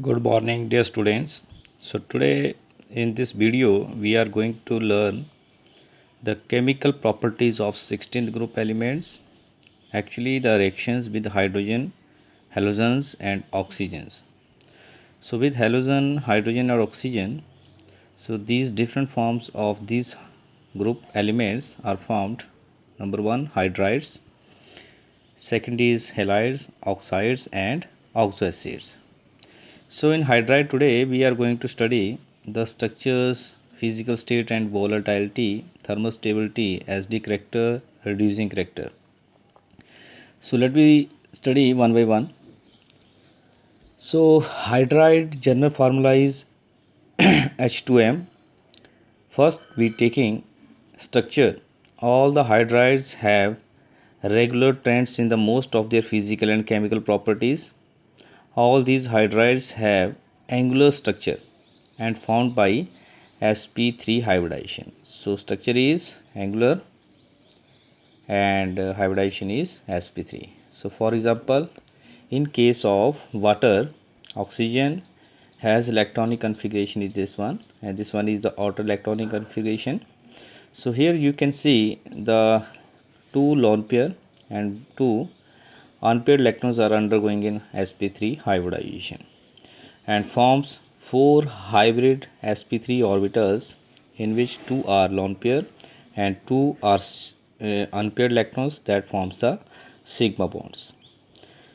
Good morning, dear students. So today in this video we are going to learn the chemical properties of 16th group elements, actually the reactions with hydrogen, halogens and oxygens. So with halogen, hydrogen or oxygen, so these different forms of these group elements are formed. Number 1, hydrides, second is halides, oxides and oxoacids. So in hydride today we are going to study the structures, physical state and volatility, thermostability, SD character, reducing character. So let me study one by one. So hydride general formula is H2M. First we taking structure. All the hydrides have regular trends in the most of their physical and chemical properties. All these hydrides have angular structure and found by sp3 hybridization. So structure is angular and hybridization is sp3. So for example, in case of water, oxygen has electronic configuration is this one, and this one is the outer electronic configuration. So here you can see the two lone pair and two unpaired electrons are undergoing in sp3 hybridization and forms 4 hybrid sp3 orbitals, in which 2 are lone pair and 2 are unpaired electrons, that forms the sigma bonds.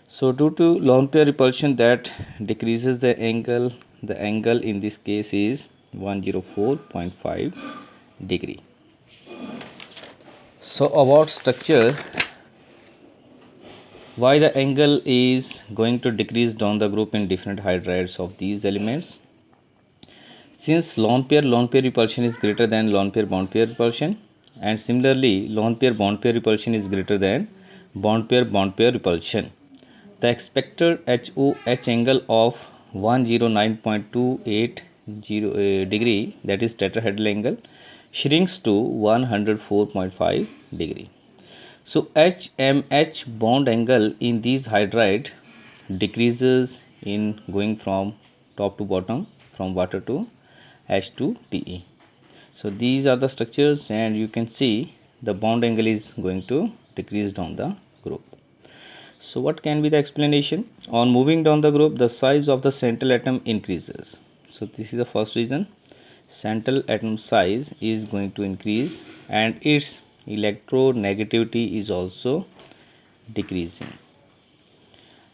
So due to lone pair repulsion that decreases the angle in this case is 104.5 degree. So about structure, why the angle is going to decrease down the group in different hydrides of these elements. Since lone pair repulsion is greater than lone pair bond pair repulsion, and similarly lone pair bond pair repulsion is greater than bond pair repulsion, the expected HOH angle of 109.28 degree, that is tetrahedral angle, shrinks to 104.5 degree. So HMH bond angle in these hydride decreases in going from top to bottom, from water to H2TE. So these are the structures, and you can see the bond angle is going to decrease down the group. So what can be the explanation? On moving down the group, the size of the central atom increases. So this is the first reason. Central atom size is going to increase and its electronegativity is also decreasing.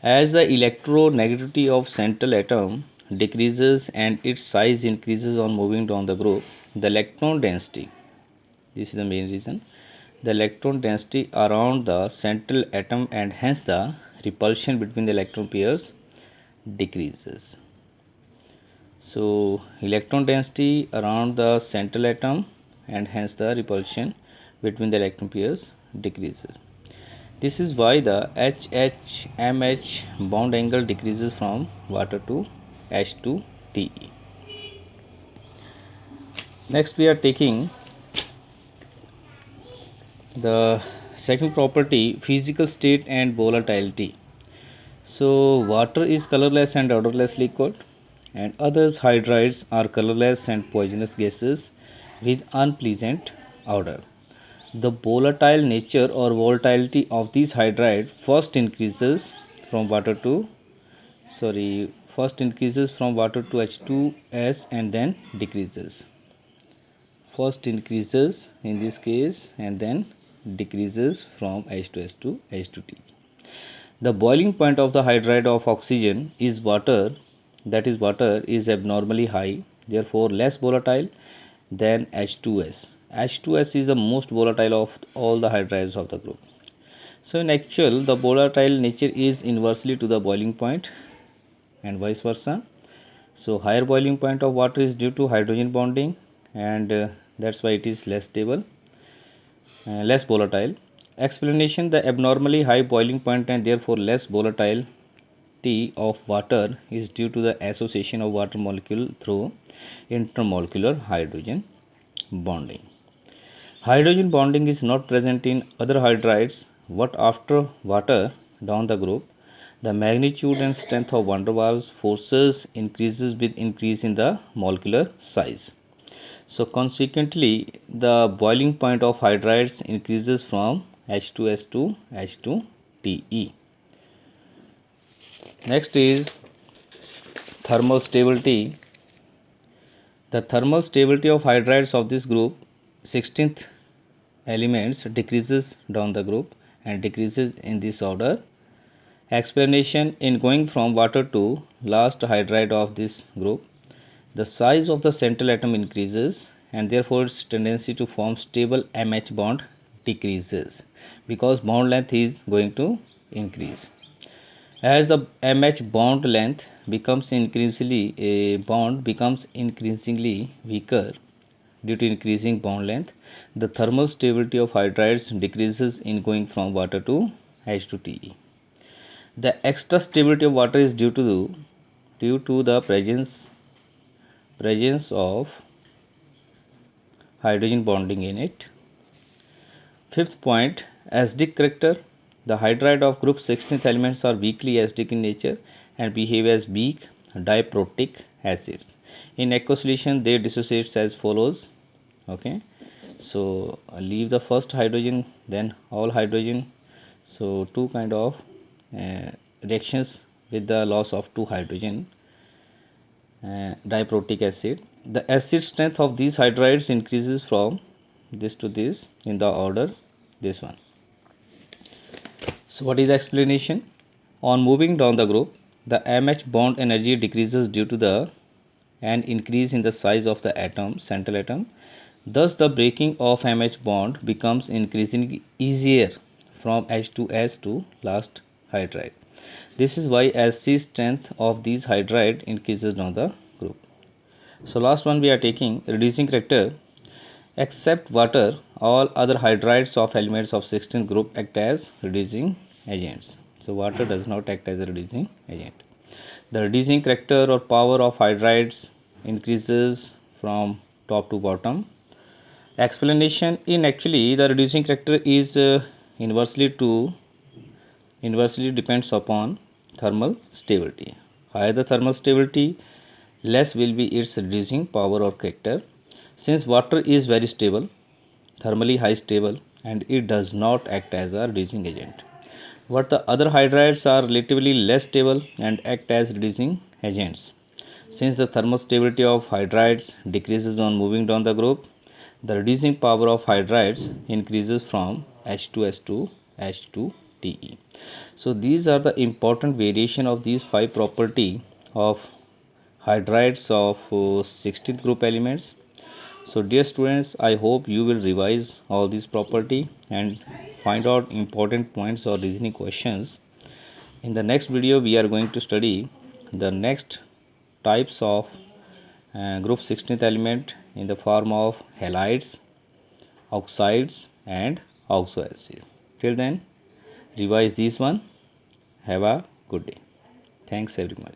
As the electronegativity of central atom decreases and its size increases on moving down the group, the electron density, this is the main reason, the electron density around the central atom and hence the repulsion between the electron pairs decreases. So electron density around the central atom and hence the repulsion between the electron pairs decreases. This is why the HHMH bond angle decreases from water to H2TE. Next we are taking the second property, physical state and volatility. So water is colorless and odorless liquid, and others hydrides are colorless and poisonous gases with unpleasant odor. The volatile nature or volatility of these hydride first increases from water to H2S and then decreases. First increases in this case and then decreases from H2S to H2T. The boiling point of the hydride of oxygen is water, that is water is abnormally high, therefore less volatile than H2S. H2S is the most volatile of all the hydrides of the group. So in actual, the volatile nature is inversely to the boiling point and vice versa. So higher boiling point of water is due to hydrogen bonding, and that's why it is less stable, less volatile. Explanation: the abnormally high boiling point and therefore less volatility of water is due to the association of water molecule through intermolecular hydrogen bonding. Hydrogen bonding is not present in other hydrides, but after water down the group, The magnitude and strength of van der Waals forces increases with increase in the molecular size. So consequently, the boiling point of hydrides increases from H2S to H2TE. Next is thermal stability. The thermal stability of hydrides of this group 16th elements decreases down the group and decreases in this order. Explanation: in going from water to last hydride of this group, the size of the central atom increases and therefore its tendency to form stable MH bond decreases because bond length is going to increase. As the MH bond length becomes increasingly weaker due to increasing bond length, the thermal stability of hydrides decreases in going from water to H2TE. The extra stability of water is due to the presence of hydrogen bonding in it. Fifth point, acidic character. The hydride of group 16th elements are weakly acidic in nature and behave as weak diprotic acids. In aqueous solution, they dissociate as follows. Okay, so leave the first hydrogen, then all hydrogen. So two kind of reactions with the loss of two hydrogen. Diprotic acid. The acid strength of these hydrides increases from this to this in the order this one. So what is the explanation? On moving down the group, the MH bond energy decreases due to an increase in the size of the atom, central atom. Thus the breaking of MH bond becomes increasingly easier from H2S to last hydride. This is why acid strength of these hydride increases down the group. So last one we are taking reducing character. Except water, all other hydrides of elements of 16th group act as reducing agents. So water does not act as a reducing agent. The reducing character or power of hydrides increases from top to bottom. Explanation: in actually the reducing character is inversely depends upon thermal stability. Higher the thermal stability, less will be its reducing power or character. Since water is very stable, thermally high stable, and it does not act as a reducing agent, but the other hydrides are relatively less stable and act as reducing agents. Since the thermal stability of hydrides decreases on moving down the group, the reducing power of hydrides increases from H2S to H2TE. So these are the important variation of these five property of hydrides of 16th group elements. So dear students, I hope you will revise all these property and find out important points or reasoning questions. In the next video we are going to study the next types of group 16th element in the form of halides, oxides and oxoacids. Till then, revise this one. Have a good day. Thanks everyone.